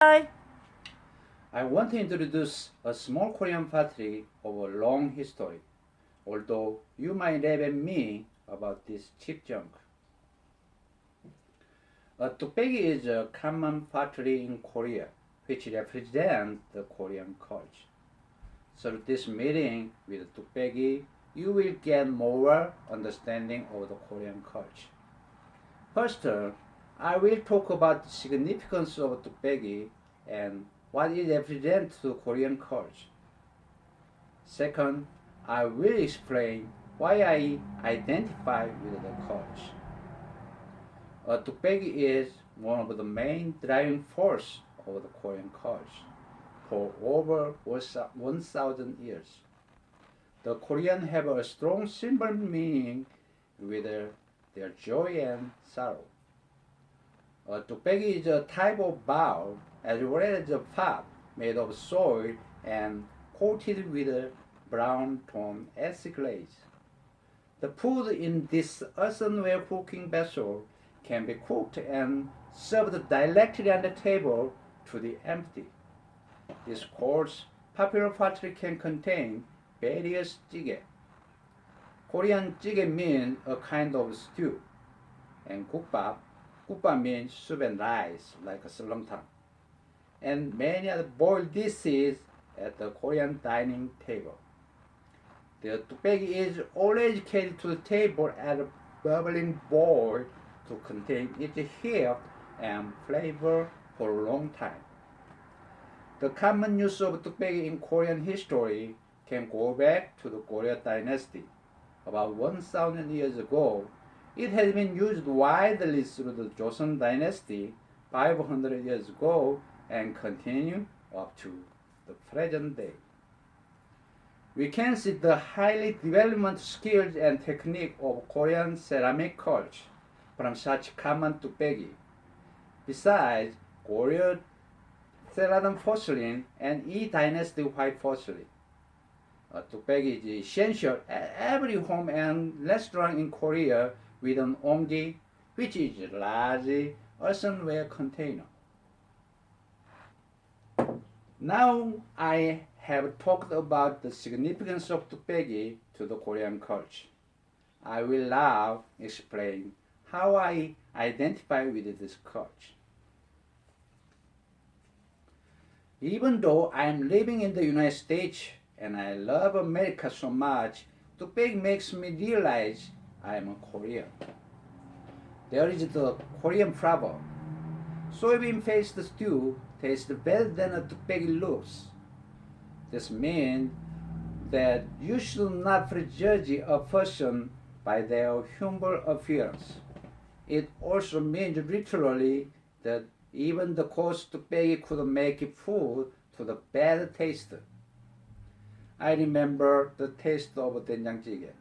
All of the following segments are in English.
Hi. I want to introduce a small Korean pottery of a long history, although you might laugh at me about this cheap junk. A tukbegi is a common pottery in Korea, which represents the Korean culture. Through this meeting with tukbegi, you will get more understanding of the Korean culture. First, I will talk about the significance of tukbegi and what it represents to Korean culture. Second, I will explain why I identify with the culture. Tukbegi is one of the main driving force of the Korean culture for over 1,000 years. The Koreans have a strong symbol meaning with their joy and sorrow. Tukbegi is a type of bowl as well as a pot made of soil and coated with a brown tone acid glaze. The food in this earthenware cooking vessel can be cooked and served directly on the table to the empty. This coarse, popular pottery can contain various jjigae. Korean jjigae means a kind of stew, and gukbap means soup and rice like a seolleongtang, and many other boiled dishes at the Korean dining table. The tukbegi is always carried to the table as a bubbling bowl to contain its heat and flavor for a long time. The common use of tukbegi in Korean history can go back to the Goryeo dynasty. About 1,000 years ago, it has been used widely through the Joseon dynasty 500 years ago and continue up to the present day. We can see the highly developed skills and technique of Korean ceramic culture from such common tukbegi. Besides, Goryeo Celadon porcelain and E Dynasty white porcelain. Tukbegi is essential at every home and restaurant in Korea with an onggi, which is a large earthenware container. Now I have talked about the significance of tukbegi to the Korean culture. I will now explain how I identify with this culture. Even though I am living in the United States and I love America so much, tukbegi makes me realize I am a Korean. There is the Korean proverb: soybean-faced stew tastes better than a tukbegi looks. This means that you should not prejudge a person by their humble appearance. It also means literally that even the coarse tukbegi could make food to the bad taste. I remember the taste of 된장찌개.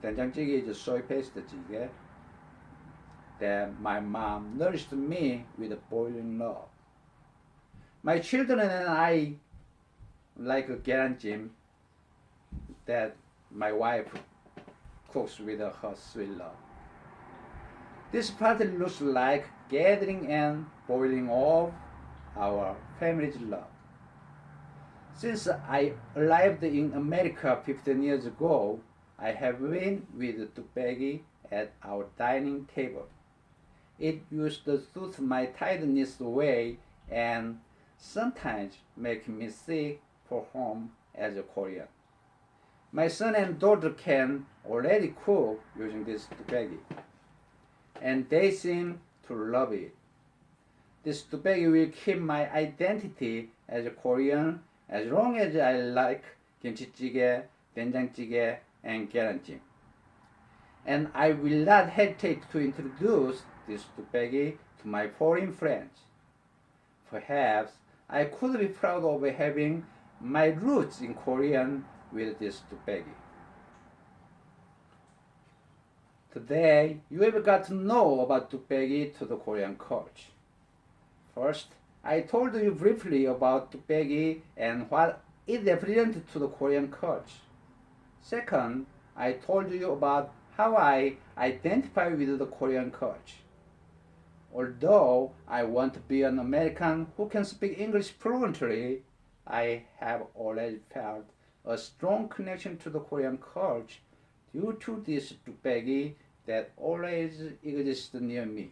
된장찌개 is soy paste jjigae that my mom nourished me with boiling love. My children and I like a 계란찜 that my wife cooks with her sweet love. This party looks like gathering and boiling of our family's love. Since I arrived in America 15 years ago, I have been with tukbegi at our dining table. It used to soothe my tiredness away and sometimes make me sick for home as a Korean. My son and daughter can already cook using this tukbegi, and they seem to love it. This tukbegi will keep my identity as a Korean as long as I like kimchi-jjigae, 된장찌개, and 계란찜. And I will not hesitate to introduce this tukbegi to my foreign friends. Perhaps I could be proud of having my roots in Korean with this tukbegi. Today, you have got to know about tukbegi to the Korean culture. First, I told you briefly about tukbegi and what it represented to the Korean culture. Second, I told you about how I identify with the Korean culture. Although I want to be an American who can speak English fluently, I have always felt a strong connection to the Korean culture due to this 뚝배기 that always exists near me.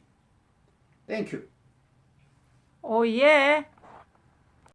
Thank you. Oh, yeah.